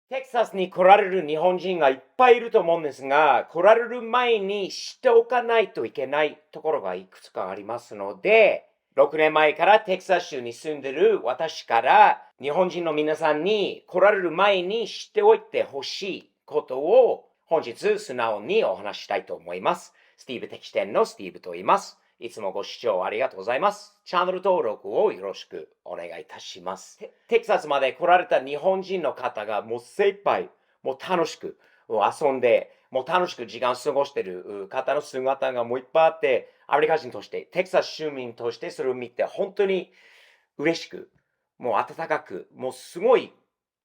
テキサスに来られる日本人がいっぱいいると思うんですが、来られる前に知っておかないといけないところがいくつかありますので、6年前からテキサス州に住んでいる私から日本人の皆さんに来られる前に知っておいてほしいことを本日素直にお話ししたいと思います。スティーブ的視点のスティーブと言います。いつもご視聴ありがとうございます。チャンネル登録をよろしくお願いいたします。テキサスまで来られた日本人の方がもう精一杯、もう楽しく遊んで、もう楽しく時間を過ごしている方の姿がもういっぱいあって、アメリカ人として、テキサス州民としてそれを見て本当に嬉しく、もう温かく、もうすごい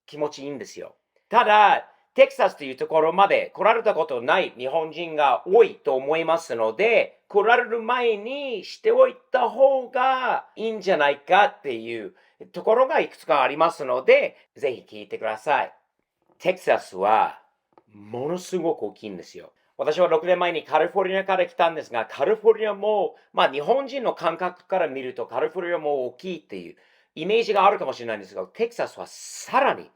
気持ちいいんですよ。ただ、テキサスというところまで来られたことない日本人が多いと思いますので、来られる前にしておいた方がいいんじゃないかっていうところがいくつかありますので、ぜひ聞いてください。テキサスはものすごく大きいんですよ。私は6年前にカリフォルニアから来たんですが、カリフォルニアも、日本人の感覚から見るとカリフォルニアも大きいっていうイメージがあるかもしれないんですが、テキサスはさらに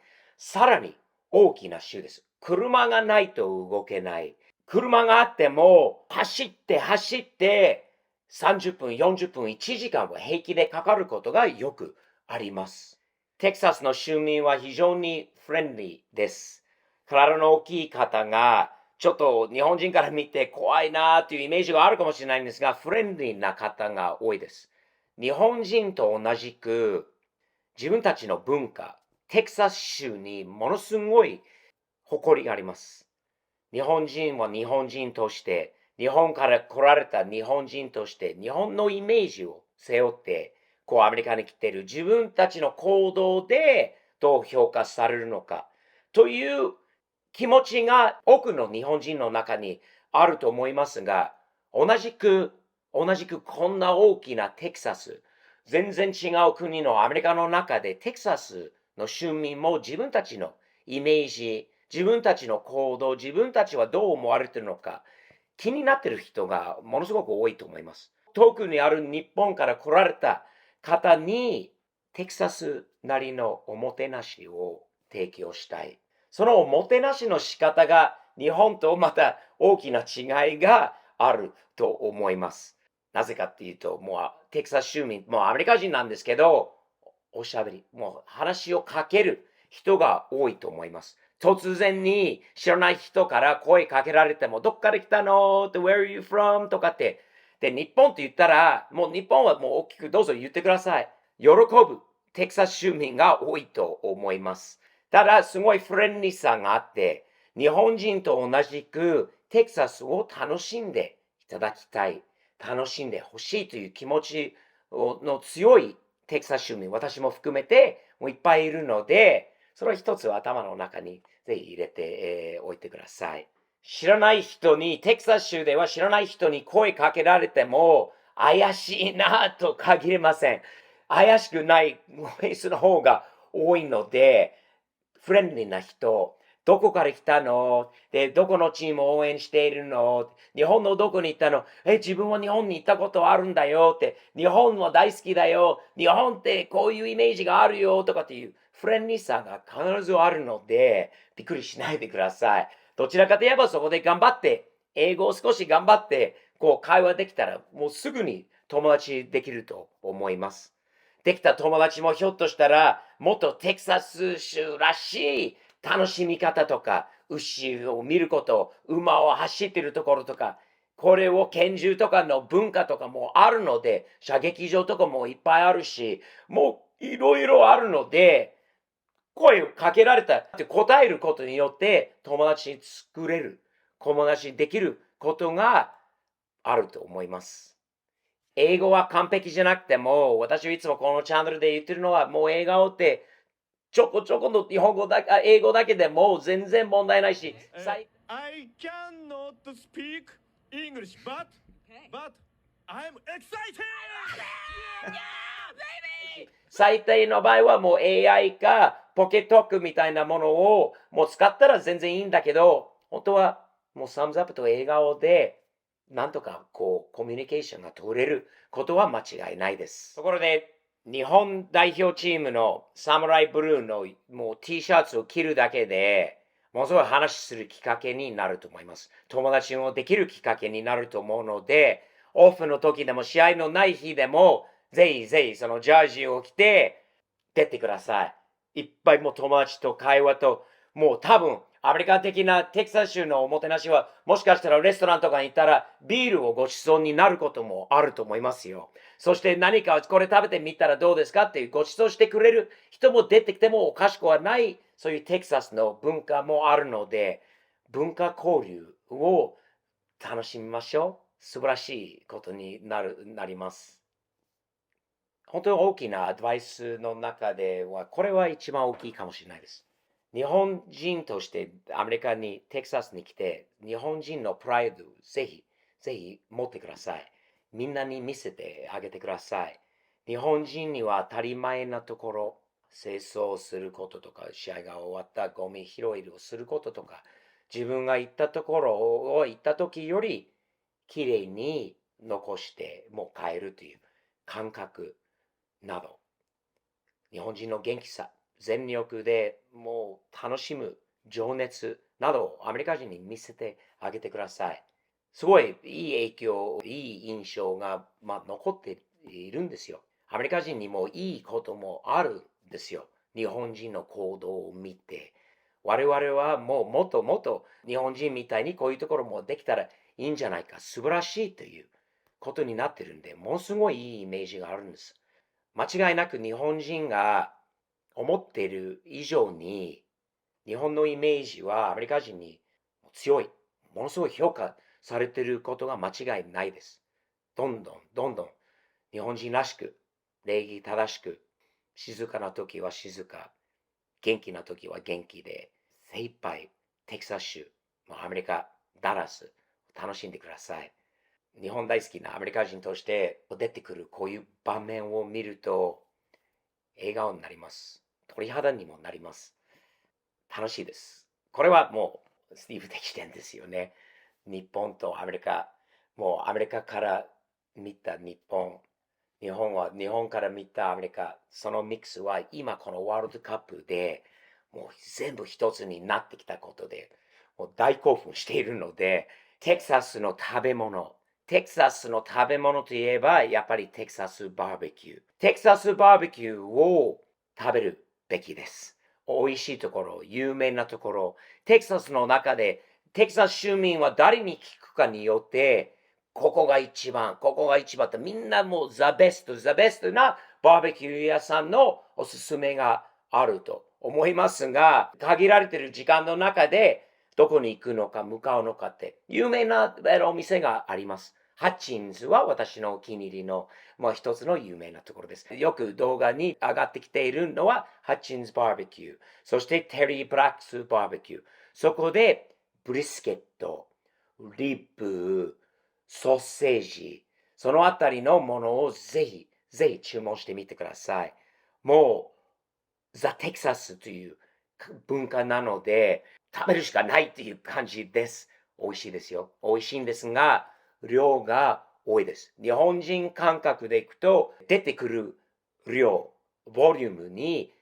大きな州です。車がないと動けない。車があっても、走って30分、40分、1時間は平気でかかることがよくあります。テキサスの州民は非常にフレンリーです。体の大きい方が、ちょっと日本人から見て怖いなというイメージがあるかもしれないんですが、フレンリーな方が多いです。日本人と同じく、自分たちの文化、テキサス州にものすごい誇りがあります。日本人は日本人として、日本から来られた日本人として、日本のイメージを背負って、アメリカに来ている自分たちの行動でどう評価されるのか、という気持ちが多くの日本人の中にあると思いますが、同じくこんな大きなテキサス、全然違う国のアメリカの中でテキサスの州民も自分たちのイメージ、自分たちの行動、自分たちはどう思われているのか、気になっている人がものすごく多いと思います。遠くにある日本から来られた方に、テキサスなりのおもてなしを提供したい。そのおもてなしの仕方が日本とまた大きな違いがあると思います。なぜかっていうと、もうテキサス州民、もうアメリカ人なんですけど、おしゃべり、もう話をかける人が多いと思います。突然に知らない人から声かけられても、どっから来たのって、where are you from? とかって。で、日本って言ったら、もう日本はもう大きくどうぞ言ってください。喜ぶテキサス州民が多いと思います。ただ、すごいフレンリーさがあって、日本人と同じくテキサスを楽しんでいただきたい、楽しんでほしいという気持ちの強いテキサス州民、私も含めてもういっぱいいるので、それを一つ頭の中にぜひ入れておいてください。知らない人に、テキサス州では知らない人に声かけられても怪しいなと限りません。怪しくないフェイスの方が多いので、フレンリーな人、どこから来たので、どこのチームを応援しているの日本のどこに行ったの自分は日本に行ったことあるんだよって、日本は大好きだよ、日本ってこういうイメージがあるよとかっていうフレンリーさが必ずあるので、びっくりしないでください。どちらかといえばそこで頑張って、英語を少し頑張って、会話できたら、もうすぐに友達できると思います。できた友達もひょっとしたら、もっとテキサス州らしい楽しみ方とか、牛を見ること、馬を走っているところとか、これを拳銃とかの文化とかもあるので、射撃場とかもいっぱいあるし、もういろいろあるので、声をかけられたって答えることによって友達作れる、友達できることがあると思います。英語は完璧じゃなくても、私はいつもこのチャンネルで言ってるのは、もう笑顔ってちょこちょこの英語だけでも全然問題ないし、I cannot speak English, but I'm excited! 最低の場合はもう AI かポケトークみたいなものをもう使ったら全然いいんだけど、本当はもうサムズアップと笑顔でなんとかコミュニケーションが取れることは間違いないです。ところで、日本代表チームのサムライブルーのもう T シャツを着るだけで、ものすごい話するきっかけになると思います。友達もできるきっかけになると思うので、オフの時でも試合のない日でも、ぜひぜひそのジャージを着て出てください。いっぱいもう友達と会話と、もう多分アメリカ的なテキサス州のおもてなしは、もしかしたらレストランとかに行ったらビールをご馳走になることもあると思いますよ。そして何かこれ食べてみたらどうですかっていうご馳走してくれる人も出てきてもおかしくはない、そういうテキサスの文化もあるので、文化交流を楽しみましょう。素晴らしいことになります。本当に大きなアドバイスの中では、これは一番大きいかもしれないです。日本人としてアメリカに、テキサスに来て、日本人のプライド、ぜひ、ぜひ持ってください。みんなに見せてあげてください。日本人には当たり前なところ、清掃することとか、試合が終わったゴミ拾いをすることとか、自分が行ったところを行った時より、きれいに残してもう帰るという感覚など、日本人の元気さ、全力でもう楽しむ情熱などをアメリカ人に見せてあげてください。すごいいい影響、いい印象が、残っているんですよ。アメリカ人にもいいこともあるんですよ。日本人の行動を見て。我々はもうもっともっと日本人みたいにこういうところもできたらいいんじゃないか。素晴らしいということになってるんで、ものすごいいいイメージがあるんです。間違いなく日本人が思っている以上に、日本のイメージはアメリカ人に強い、ものすごい評価されていることが間違いないです。どんどん、どんどん日本人らしく、礼儀正しく、静かな時は静か、元気な時は元気で、精一杯テキサス州、アメリカ、ダラス、楽しんでください。日本大好きなアメリカ人として出てくるこういう場面を見ると、笑顔になります。鳥肌にもなります。楽しいです。これはもうスティーブ的視点ですよね。日本とアメリカ、もうアメリカから見た日本、日本は日本から見たアメリカ、そのミックスは今このワールドカップでもう全部一つになってきたことで、もう大興奮しているので、テキサスの食べ物、テキサスの食べ物といえば、やっぱりテキサスバーベキュー。テキサスバーベキューを食べるべきです。美味しいところ、有名なところ、テキサスの中で、テキサス州民は誰に聞くかによって、ここが一番、ここが一番ってみんなもうザベストなバーベキュー屋さんのおすすめがあると思いますが、限られている時間の中でどこに行くのか向かうのかって有名なお店があります。ハッチンズは私のお気に入りのもう一つの有名なところです。よく動画に上がってきているのはハッチンズバーベキュー、そしてテリー・ブラックスバーベキュー。そこでブリスケット、リップ、ソーセージ、そのあたりのものをぜひ、ぜひ注文してみてください。もう、ザ・テキサスという文化なので、食べるしかないっていう感じです。美味しいですよ。美味しいんですが、量が多いです。日本人感覚でいくと、出てくる量、ボリュームに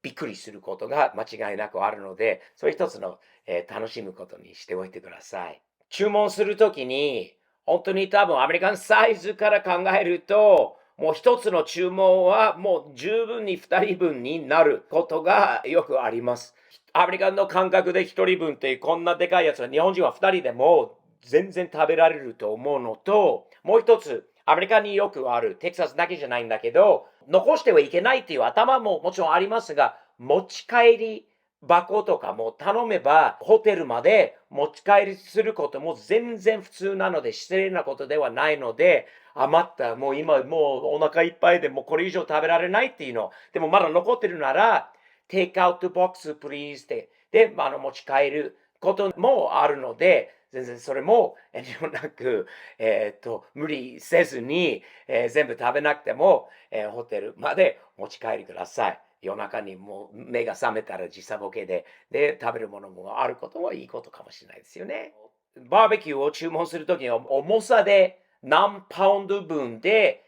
びっくりすることが間違いなくあるので、それ一つの、楽しむことにしておいてください。注文するときに、本当に多分アメリカンサイズから考えると、もう一つの注文はもう十分に二人分になることがよくあります。アメリカの感覚で一人分ってこんなでかいやつは日本人は二人でも全然食べられると思うのと、もう一つ、アメリカによくある、テキサスだけじゃないんだけど、残してはいけないっていう頭ももちろんありますが、持ち帰り箱とかも頼めば、ホテルまで持ち帰りすることも全然普通なので、失礼なことではないので、余った、もう今もうお腹いっぱいでもうこれ以上食べられないっていうの。でもまだ残ってるなら、テイクアウトボックスプリーズって、で、持ち帰ることもあるので、全然それも遠慮なく、無理せずに、全部食べなくても、ホテルまで持ち帰りください。夜中にもう目が覚めたら時差ボケで、食べるものもあることはいいことかもしれないですよね。バーベキューを注文するときの重さで何パウンド分で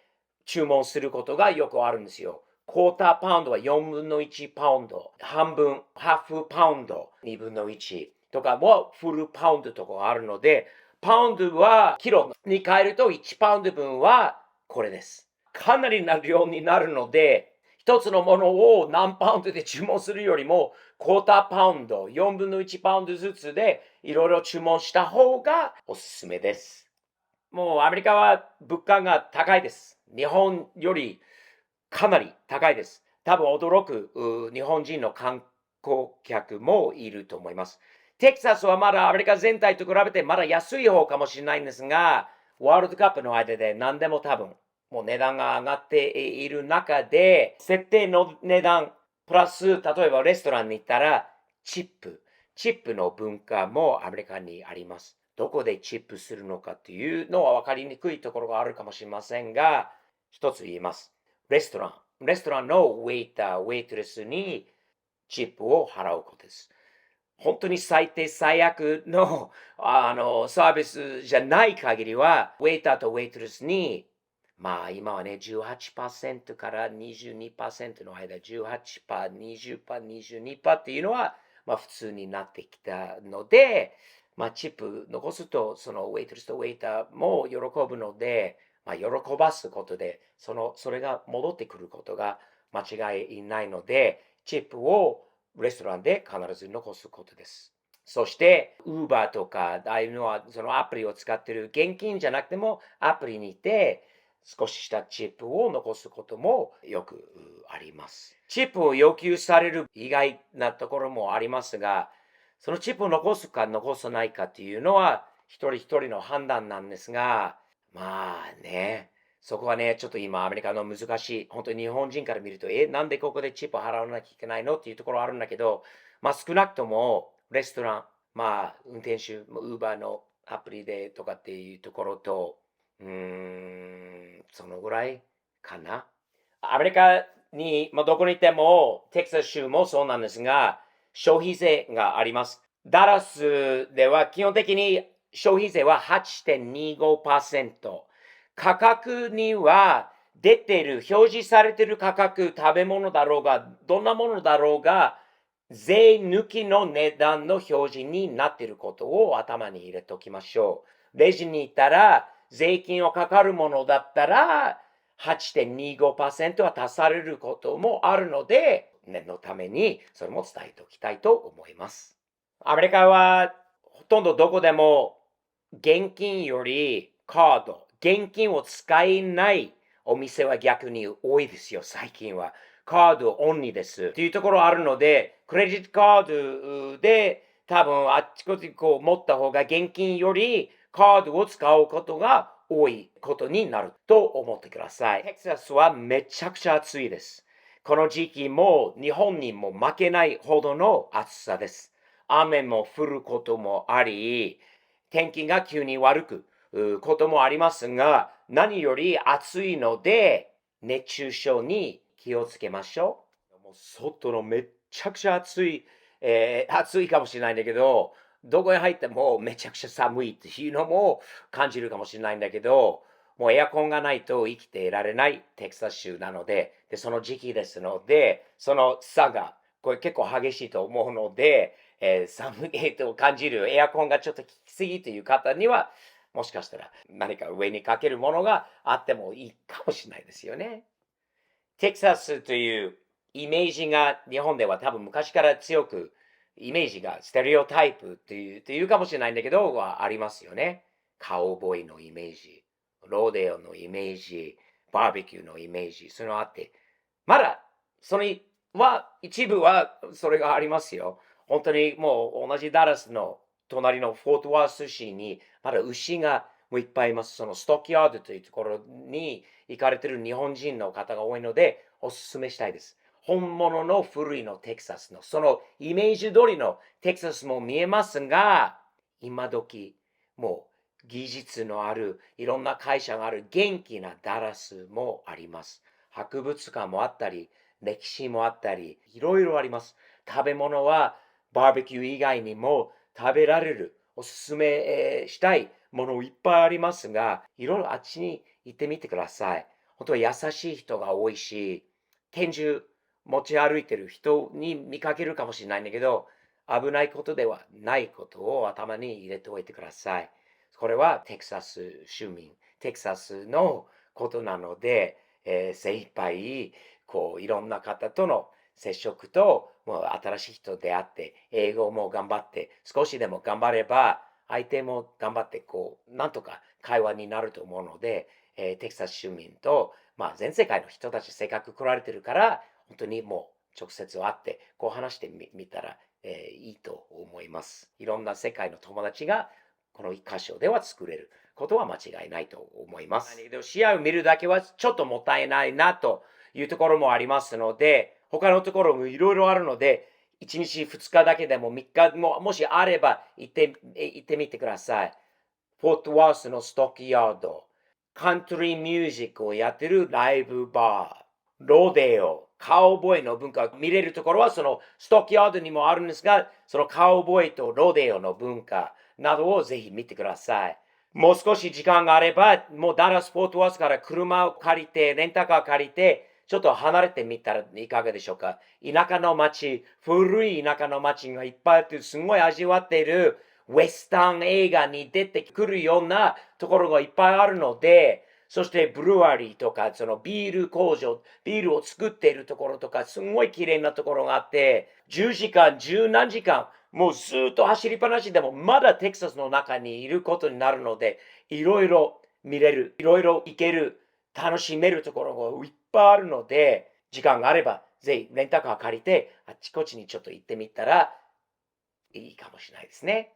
注文することがよくあるんですよ。クォーターパウンドは4分の1パウンド、半分、ハーフパウンド、2分の1とかもフルパウンドとかがあるので、パウンドはキロに変えると1パウンド分はこれです。かなりな量になるので、一つのものを何パウンドで注文するよりも、クォーターパウンド、4分の1パウンドずつでいろいろ注文した方がおすすめです。もうアメリカは物価が高いです。日本よりかなり高いです。多分驚く日本人の観光客もいると思います。テキサスはまだアメリカ全体と比べてまだ安い方かもしれないんですが、ワールドカップの間で何でも多分もう値段が上がっている中で、設定の値段プラス、例えばレストランに行ったらチップの文化もアメリカにあります。どこでチップするのかっていうのは分かりにくいところがあるかもしれませんが、一つ言います。レストランのウェイター、ウェイトレスにチップを払うことです。本当に最低最悪のサービスじゃない限りは、ウェイターとウェイトレスに、まあ今はね、18%から22%の間、18%、20%、22%っていうのは、まあ普通になってきたので、まあチップ残すと、そのウェイトレスとウェイターも喜ぶので、まあ喜ばすことで、それが戻ってくることが間違いないので、チップをレストランで必ず残すことです。そして、Uber とか、ああいうのは、そのアプリを使ってる現金じゃなくても、アプリにいて、少ししたチップを残すこともよくあります。チップを要求される意外なところもありますが、そのチップを残すか残さないかっていうのは、一人一人の判断なんですが、まあね、そこはね、ちょっと今アメリカの難しい、本当に日本人から見ると、なんでここでチップを払わなきゃいけないのっていうところあるんだけど、まあ少なくともレストラン、まあ運転手、ウーバーのアプリでとかっていうところと、そのぐらいかな。アメリカに、まあ、どこにいても、テキサス州もそうなんですが、消費税があります。ダラスでは基本的に消費税は8.25%。価格には出てる、表示されてる価格、食べ物だろうが、どんなものだろうが、税抜きの値段の表示になっていることを頭に入れておきましょう。レジに行ったら、税金をかかるものだったら、8.25% は足されることもあるので、念のためにそれも伝えておきたいと思います。アメリカはほとんどどこでも現金よりカード、現金を使えないお店は逆に多いですよ、最近は。カードオンリーです。っていうところあるので、クレジットカードで多分あっちこっちこう持った方が現金よりカードを使うことが多いことになると思ってください。テキサスはめちゃくちゃ暑いです。この時期も日本にも負けないほどの暑さです。雨も降ることもあり、天気が急に悪くこともありますが、何より暑いので、熱中症に気をつけましょう。もう外のめっちゃくちゃ暑い、暑いかもしれないんだけど、どこへ入ってもめちゃくちゃ寒いっていうのも感じるかもしれないんだけど、もうエアコンがないと生きていられないテキサス州なので、その時期ですので、その差が、これ結構激しいと思うので、寒いと感じるエアコンがちょっと効きすぎという方には、もしかしたら何か上にかけるものがあってもいいかもしれないですよね。テキサスというイメージが日本では多分昔から強くイメージがステレオタイプっていうかもしれないんだけどはありますよね。カウボーイのイメージ、ローデオのイメージ、バーベキューのイメージ、そのあって、まだそれは一部はそれがありますよ。本当にもう同じダラスの隣のフォートワース市にまだ牛がもういっぱいいます。そのストックヤードというところに行かれている日本人の方が多いので、お勧めしたいです。本物の古いのテキサスの、そのイメージ通りのテキサスも見えますが、今時、もう技術のある、いろんな会社がある元気なダラスもあります。博物館もあったり、歴史もあったり、いろいろあります。食べ物はバーベキュー以外にも食べられる、おすすめしたいものいっぱいありますが、いろいろあっちに行ってみてください。本当は優しい人が多いし、拳銃持ち歩いてる人に見かけるかもしれないんだけど、危ないことではないことを頭に入れておいてください。これはテキサス州民、テキサスのことなので、精一杯いろんな方との接触と、もう新しい人出会って、英語も頑張って、少しでも頑張れば、相手も頑張って、なんとか会話になると思うので、テキサス州民と、全世界の人たち、せっかく来られてるから、本当にもう直接会って、話してみたら、いいと思います。いろんな世界の友達が、この一箇所では作れることは間違いないと思います。試合を見るだけはちょっともったいないなというところもありますので、他のところもいろいろあるので、1日2日だけでも3日も、もしあれば行ってみてください。フォートワースのストックヤード、カントリーミュージックをやってるライブバー、ロデオ、カウボーイの文化を見れるところはそのストックヤードにもあるんですが、そのカウボーイとロデオの文化などをぜひ見てください。もう少し時間があれば、もうダラスフォートワースから車を借りて、レンタカー借りて、ちょっと離れてみたらいかがでしょうか。田舎の町、古い田舎の町がいっぱいあって、すごい味わっているウェスタン映画に出てくるようなところがいっぱいあるので、そしてブルワリーとか、そのビール工場、ビールを作っているところとか、すごい綺麗なところがあって、10時間、10何時間、もうずっと走りっぱなしでも、まだテキサスの中にいることになるので、いろいろ見れる、いろいろ行ける、楽しめるところがいっぱいあるので、時間があれば、ぜひレンタカー借りて、あっちこっちにちょっと行ってみたらいいかもしれないですね。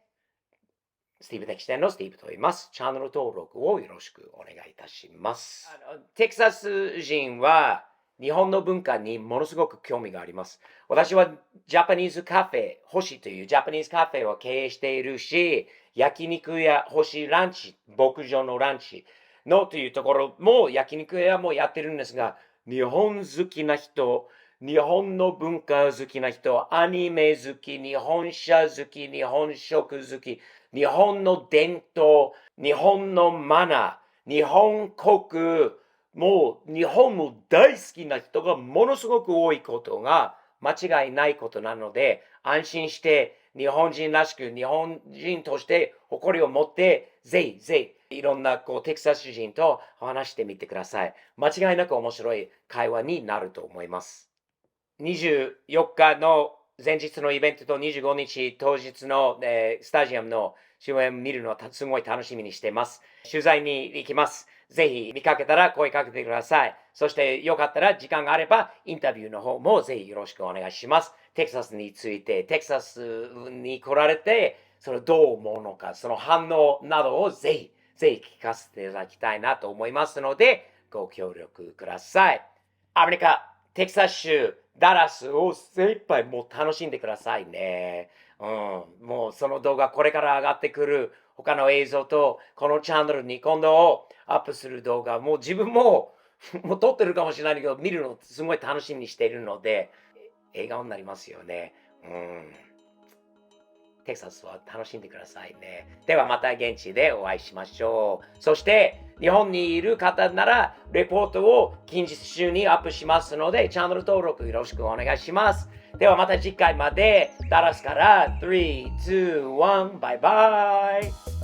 スティーブ・テキシテンのスティーブと言います。チャンネル登録をよろしくお願いいたします。テキサス人は日本の文化にものすごく興味があります。私はジャパニーズカフェ、星というジャパニーズカフェを経営しているし、焼肉屋星ランチ、牧場のランチのというところも焼肉屋もやってるんですが、日本好きな人、日本の文化好きな人、アニメ好き、日本茶好き、日本食好き、日本の伝統、日本のマナー、日本国、もう日本も大好きな人がものすごく多いことが間違いないことなので、安心して日本人らしく日本人として誇りを持って、ぜひぜひいろんなテキサス人と話してみてください。間違いなく面白い会話になると思います。24日の前日のイベントと25日当日の、スタジアムの終演を見るのはすごい楽しみにしています。取材に行きます。ぜひ見かけたら声かけてください。そしてよかったら時間があればインタビューの方もぜひよろしくお願いします。テキサスについて、テキサスに来られて、それどう思うのか、その反応などをぜひ聞かせていただきたいなと思いますので、ご協力ください。アメリカ、テキサス州、ダラスを精一杯もう楽しんでくださいね。もうその動画これから上がってくる他の映像とこのチャンネルに今度アップする動画もう自分ももう撮ってるかもしれないけど見るのすごい楽しみにしているので笑顔になりますよね。テキサスは楽しんでくださいね。ではまた現地でお会いしましょう。そして日本にいる方ならレポートを近日中にアップしますのでチャンネル登録よろしくお願いします。ではまた次回までダラスから3、2、1バイバイ。